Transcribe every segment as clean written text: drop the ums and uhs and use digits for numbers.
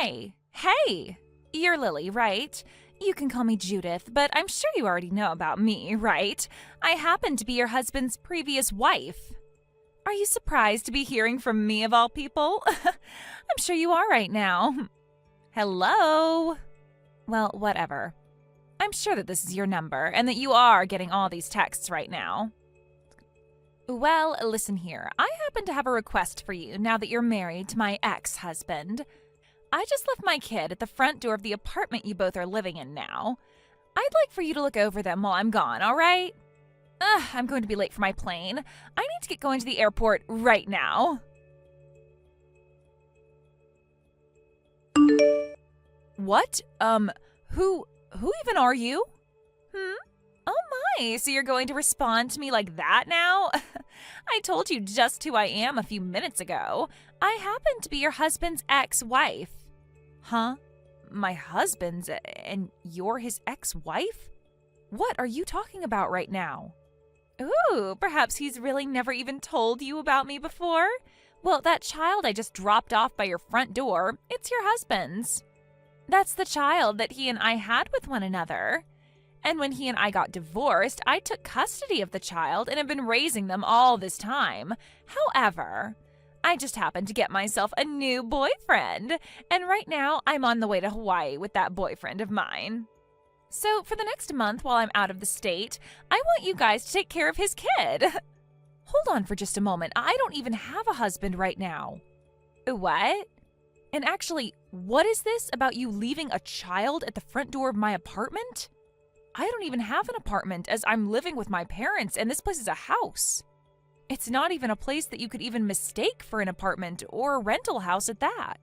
Hey, you're Lily, right? You can call me Judith, but I'm sure you already know about me, right? I happen to be your husband's previous wife. Are you surprised to be hearing from me of all people? I'm sure you are right now. Hello? Well, whatever. I'm sure that this is your number and that you are getting all these texts right now. Well, listen here. I happen to have a request for you now that you're married to my ex-husband. I just left my kid at the front door of the apartment you both are living in now. I'd like for you to look over them while I'm gone, all right? I'm going to be late for my plane. I need to get going to the airport right now. What? Who even are you? Oh my, so you're going to respond to me like that now? I told you just who I am a few minutes ago. I happen to be your husband's ex-wife. Huh? My husband's, and you're his ex-wife? What are you talking about right now? Ooh, perhaps he's really never even told you about me before? Well, that child I just dropped off by your front door, it's your husband's. That's the child that he and I had with one another. And when he and I got divorced, I took custody of the child and have been raising them all this time. However, I just happened to get myself a new boyfriend, and right now I'm on the way to Hawaii with that boyfriend of mine. So for the next month while I'm out of the state, I want you guys to take care of his kid. Hold on for just a moment. I don't even have a husband right now. What? And actually, what is this about you leaving a child at the front door of my apartment? I don't even have an apartment as I'm living with my parents, and this place is a house. It's not even a place that you could even mistake for an apartment or a rental house at that.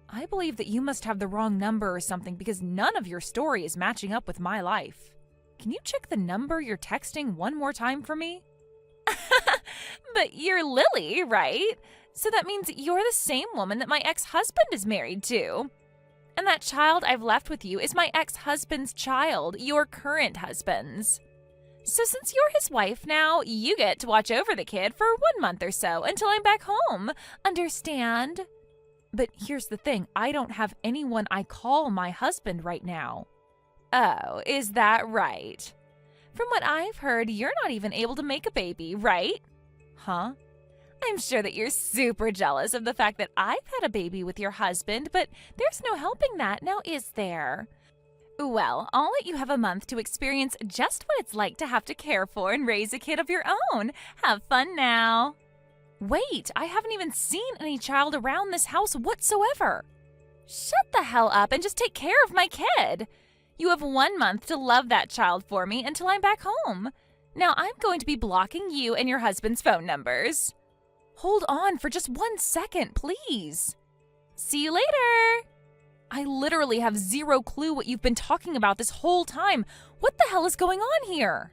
I believe that you must have the wrong number or something because none of your story is matching up with my life. Can you check the number you're texting one more time for me? But you're Lily, right? So that means you're the same woman that my ex-husband is married to. And that child I've left with you is my ex-husband's child, your current husband's. So since you're his wife now, you get to watch over the kid for 1 month or so until I'm back home. Understand? But here's the thing, I don't have anyone I call my husband right now. Oh, is that right? From what I've heard, you're not even able to make a baby, right? Huh? I'm sure that you're super jealous of the fact that I've had a baby with your husband, but there's no helping that, now is there? Well, I'll let you have a month to experience just what it's like to have to care for and raise a kid of your own. Have fun now. Wait, I haven't even seen any child around this house whatsoever. Shut the hell up and just take care of my kid. You have 1 month to love that child for me until I'm back home. Now I'm going to be blocking you and your husband's phone numbers. Hold on for just 1 second, please. See you later. I literally have zero clue what you've been talking about this whole time. What the hell is going on here?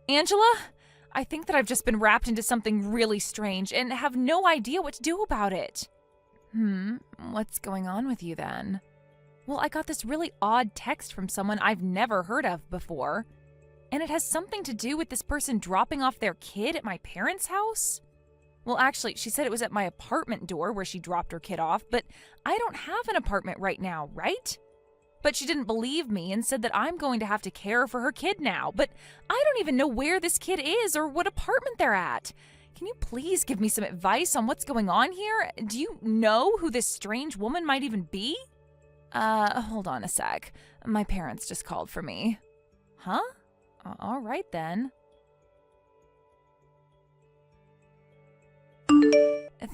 Angela, I think that I've just been wrapped into something really strange and have no idea what to do about it. What's going on with you then? Well, I got this really odd text from someone I've never heard of before. And it has something to do with this person dropping off their kid at my parents' house? Well, actually, she said it was at my apartment door where she dropped her kid off, but I don't have an apartment right now, right? But she didn't believe me and said that I'm going to have to care for her kid now, but I don't even know where this kid is or what apartment they're at. Can you please give me some advice on what's going on here? Do you know who this strange woman might even be? Hold on a sec. My parents just called for me. Huh? All right, then.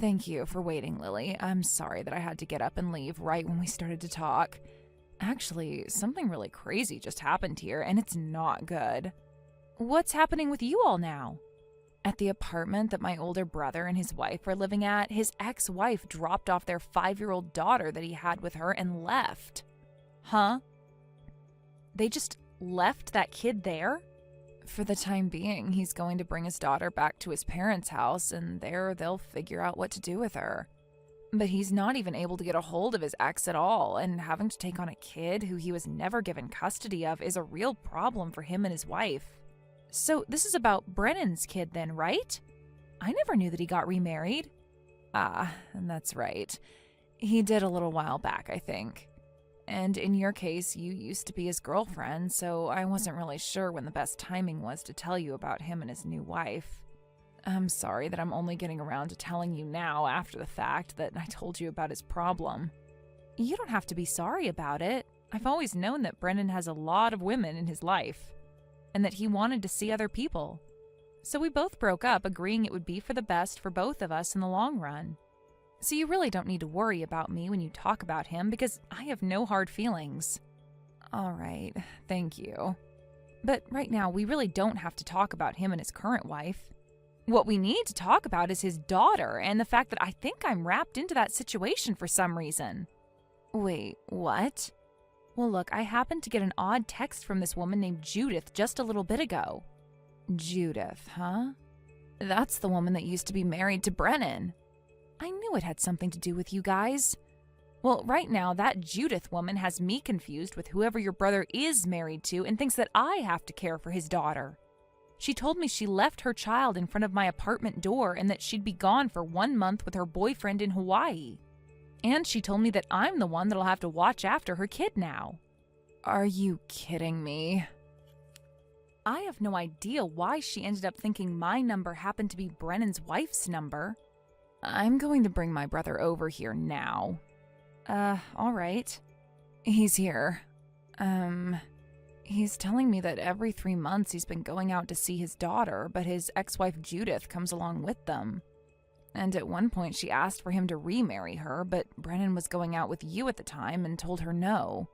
Thank you for waiting, Lily. I'm sorry that I had to get up and leave right when we started to talk. Actually, something really crazy just happened here, and it's not good. What's happening with you all now? At the apartment that my older brother and his wife were living at, his ex-wife dropped off their 5-year-old daughter that he had with her and left. Huh? They just left that kid there? For the time being, he's going to bring his daughter back to his parents' house, and there they'll figure out what to do with her. But he's not even able to get a hold of his ex at all, and having to take on a kid who he was never given custody of is a real problem for him and his wife. So this is about Brennan's kid then, right? I never knew that he got remarried. And that's right. He did a little while back, I think. And in your case, you used to be his girlfriend, so I wasn't really sure when the best timing was to tell you about him and his new wife. I'm sorry that I'm only getting around to telling you now after the fact that I told you about his problem. You don't have to be sorry about it. I've always known that Brennan has a lot of women in his life, and that he wanted to see other people. So we both broke up, agreeing it would be for the best for both of us in the long run. So you really don't need to worry about me when you talk about him, because I have no hard feelings. All right, thank you. But right now, we really don't have to talk about him and his current wife. What we need to talk about is his daughter and the fact that I think I'm wrapped into that situation for some reason. Wait, what? Well, look, I happened to get an odd text from this woman named Judith just a little bit ago. Judith, huh? That's the woman that used to be married to Brennan. I knew it had something to do with you guys. Well, right now, that Judith woman has me confused with whoever your brother is married to and thinks that I have to care for his daughter. She told me she left her child in front of my apartment door and that she'd be gone for 1 month with her boyfriend in Hawaii. And she told me that I'm the one that'll have to watch after her kid now. Are you kidding me? I have no idea why she ended up thinking my number happened to be Brennan's wife's number. I'm going to bring my brother over here now. All right. He's here. He's telling me that every 3 months he's been going out to see his daughter, but his ex-wife Judith comes along with them. And at one point she asked for him to remarry her, but Brennan was going out with you at the time and told her no.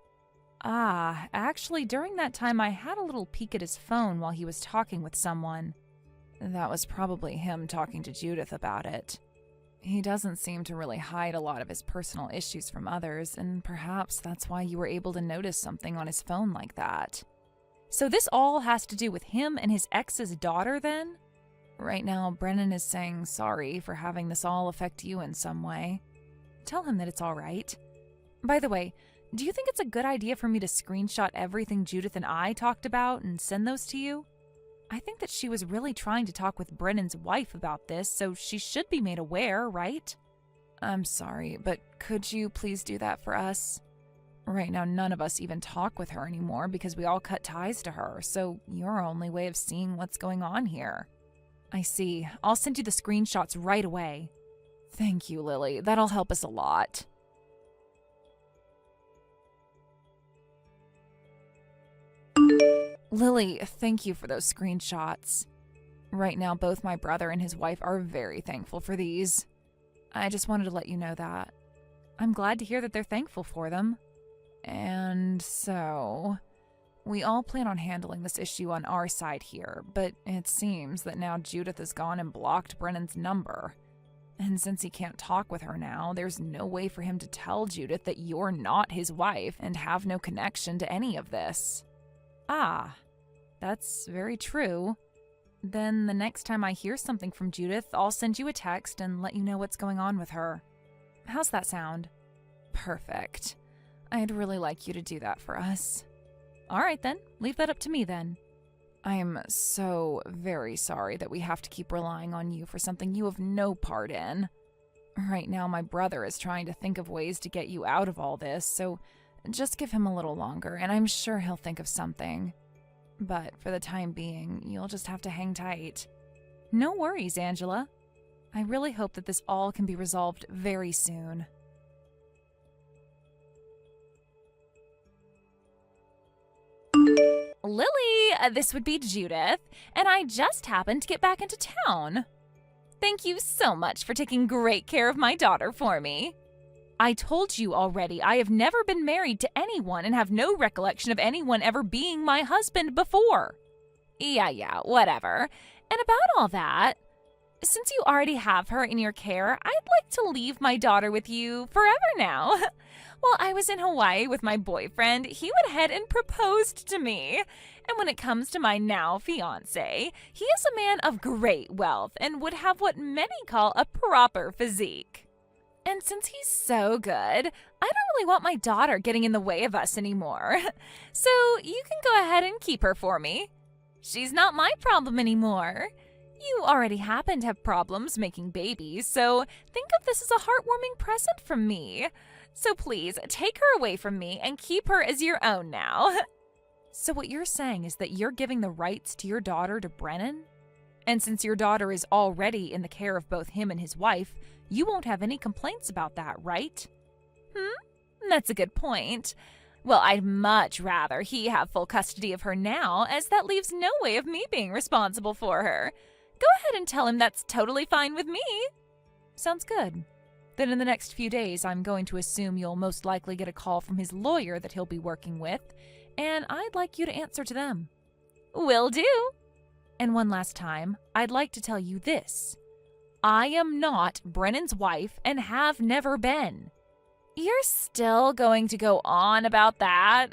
Actually, during that time I had a little peek at his phone while he was talking with someone. That was probably him talking to Judith about it. He doesn't seem to really hide a lot of his personal issues from others, and perhaps that's why you were able to notice something on his phone like that. So this all has to do with him and his ex's daughter, then? Right now, Brennan is saying sorry for having this all affect you in some way. Tell him that it's all right. By the way, do you think it's a good idea for me to screenshot everything Judith and I talked about and send those to you? I think that she was really trying to talk with Brennan's wife about this, so she should be made aware, right? I'm sorry, but could you please do that for us? Right now, none of us even talk with her anymore because we all cut ties to her, so you're our only way of seeing what's going on here. I see. I'll send you the screenshots right away. Thank you, Lily. That'll help us a lot. Lily, thank you for those screenshots. Right now, both my brother and his wife are very thankful for these. I just wanted to let you know that. I'm glad to hear that they're thankful for them. And so, we all plan on handling this issue on our side here, but it seems that now Judith has gone and blocked Brennan's number. And since he can't talk with her now, there's no way for him to tell Judith that you're not his wife and have no connection to any of this. That's very true. Then the next time I hear something from Judith, I'll send you a text and let you know what's going on with her. How's that sound? Perfect. I'd really like you to do that for us. All right then, leave that up to me then. I am so very sorry that we have to keep relying on you for something you have no part in. Right now my brother is trying to think of ways to get you out of all this, so just give him a little longer and I'm sure he'll think of something. But for the time being, you'll just have to hang tight. No worries, Angela. I really hope that this all can be resolved very soon. Lily, this would be Judith, and I just happened to get back into town. Thank you so much for taking great care of my daughter for me. I told you already, I have never been married to anyone and have no recollection of anyone ever being my husband before. Yeah, whatever. And about all that, since you already have her in your care, I'd like to leave my daughter with you forever now. While I was in Hawaii with my boyfriend, he went ahead and proposed to me. And when it comes to my now fiancé, he is a man of great wealth and would have what many call a proper physique. And since he's so good, I don't really want my daughter getting in the way of us anymore. So you can go ahead and keep her for me. She's not my problem anymore. You already happen to have problems making babies, so think of this as a heartwarming present from me. So please, take her away from me and keep her as your own now. So what you're saying is that you're giving the rights to your daughter to Brennan? And since your daughter is already in the care of both him and his wife, you won't have any complaints about that, right? That's a good point. Well, I'd much rather he have full custody of her now, as that leaves no way of me being responsible for her. Go ahead and tell him that's totally fine with me. Sounds good. Then in the next few days, I'm going to assume you'll most likely get a call from his lawyer that he'll be working with, and I'd like you to answer to them. Will do. And one last time, I'd like to tell you this. I am not Brennan's wife and have never been. You're still going to go on about that?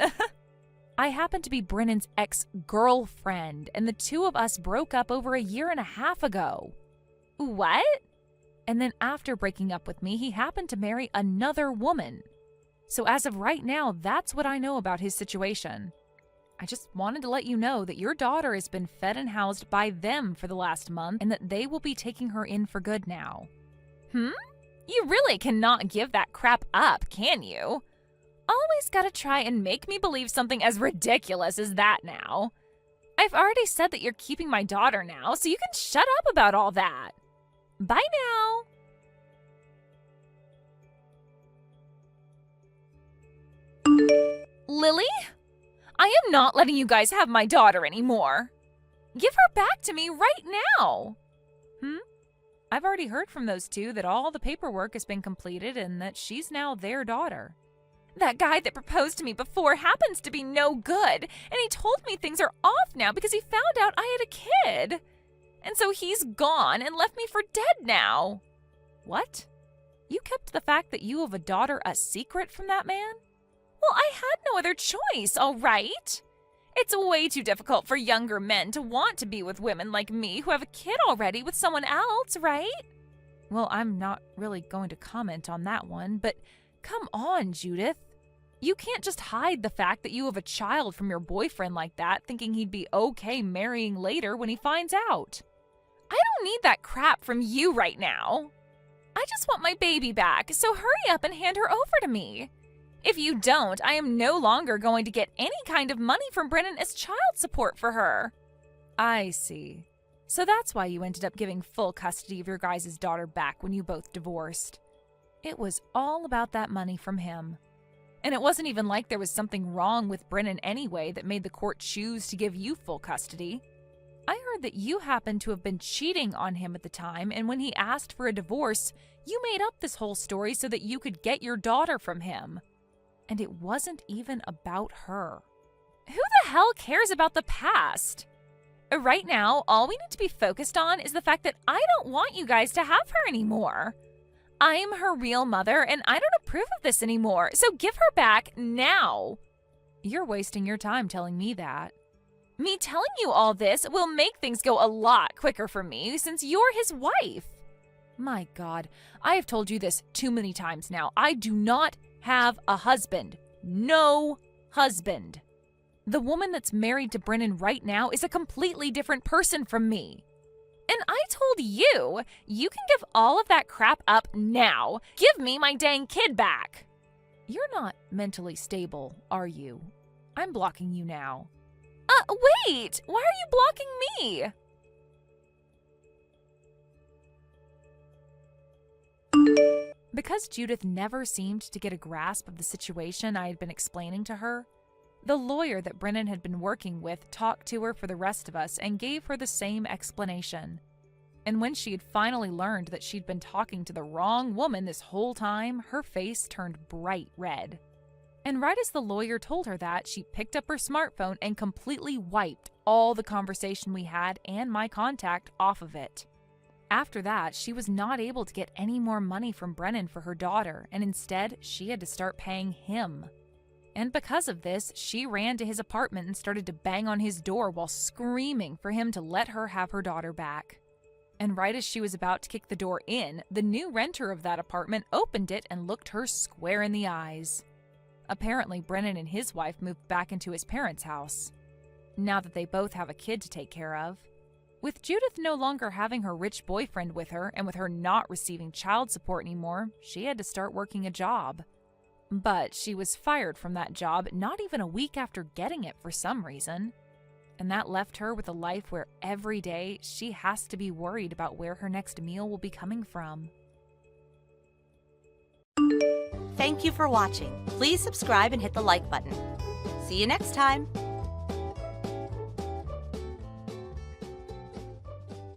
I happen to be Brennan's ex-girlfriend, and the two of us broke up over a year and a half ago. What? And then after breaking up with me, he happened to marry another woman. So as of right now, that's what I know about his situation. I just wanted to let you know that your daughter has been fed and housed by them for the last month, and that they will be taking her in for good now. You really cannot give that crap up, can you? Always gotta try and make me believe something as ridiculous as that now. I've already said that you're keeping my daughter now, so you can shut up about all that. Bye now. Lily? I am not letting you guys have my daughter anymore. Give her back to me right now. I've already heard from those two that all the paperwork has been completed and that she's now their daughter. That guy that proposed to me before happens to be no good, and he told me things are off now because he found out I had a kid. And so he's gone and left me for dead now. What? You kept the fact that you have a daughter a secret from that man? Well, I had no other choice, all right? It's way too difficult for younger men to want to be with women like me who have a kid already with someone else, right? Well, I'm not really going to comment on that one, but come on, Judith. You can't just hide the fact that you have a child from your boyfriend like that, thinking he'd be okay marrying later when he finds out. I don't need that crap from you right now. I just want my baby back, so hurry up and hand her over to me. If you don't, I am no longer going to get any kind of money from Brennan as child support for her. I see. So that's why you ended up giving full custody of your guys' daughter back when you both divorced. It was all about that money from him. And it wasn't even like there was something wrong with Brennan anyway that made the court choose to give you full custody. I heard that you happened to have been cheating on him at the time, and when he asked for a divorce, you made up this whole story so that you could get your daughter from him. And it wasn't even about her. Who the hell cares about the past? Right now, all we need to be focused on is the fact that I don't want you guys to have her anymore. I'm her real mother, and I don't approve of this anymore, so give her back now. You're wasting your time telling me that. Me telling you all this will make things go a lot quicker for me since you're his wife. My God, I have told you this too many times now. I do not have a husband. No husband. The woman that's married to Brennan right now is a completely different person from me. And I told you, you can give all of that crap up now. Give me my dang kid back. You're not mentally stable, are you? I'm blocking you now. Wait! Why are you blocking me? Because Judith never seemed to get a grasp of the situation I had been explaining to her, the lawyer that Brennan had been working with talked to her for the rest of us and gave her the same explanation. And when she had finally learned that she'd been talking to the wrong woman this whole time, her face turned bright red. And right as the lawyer told her that, she picked up her smartphone and completely wiped all the conversation we had and my contact off of it. After that, she was not able to get any more money from Brennan for her daughter, and instead, she had to start paying him. And because of this, she ran to his apartment and started to bang on his door while screaming for him to let her have her daughter back. And right as she was about to kick the door in, the new renter of that apartment opened it and looked her square in the eyes. Apparently, Brennan and his wife moved back into his parents' house, now that they both have a kid to take care of. With Judith no longer having her rich boyfriend with her and with her not receiving child support anymore, she had to start working a job. But she was fired from that job not even a week after getting it for some reason. And that left her with a life where every day she has to be worried about where her next meal will be coming from. Thank you for watching. Please subscribe and hit the like button. See you next time.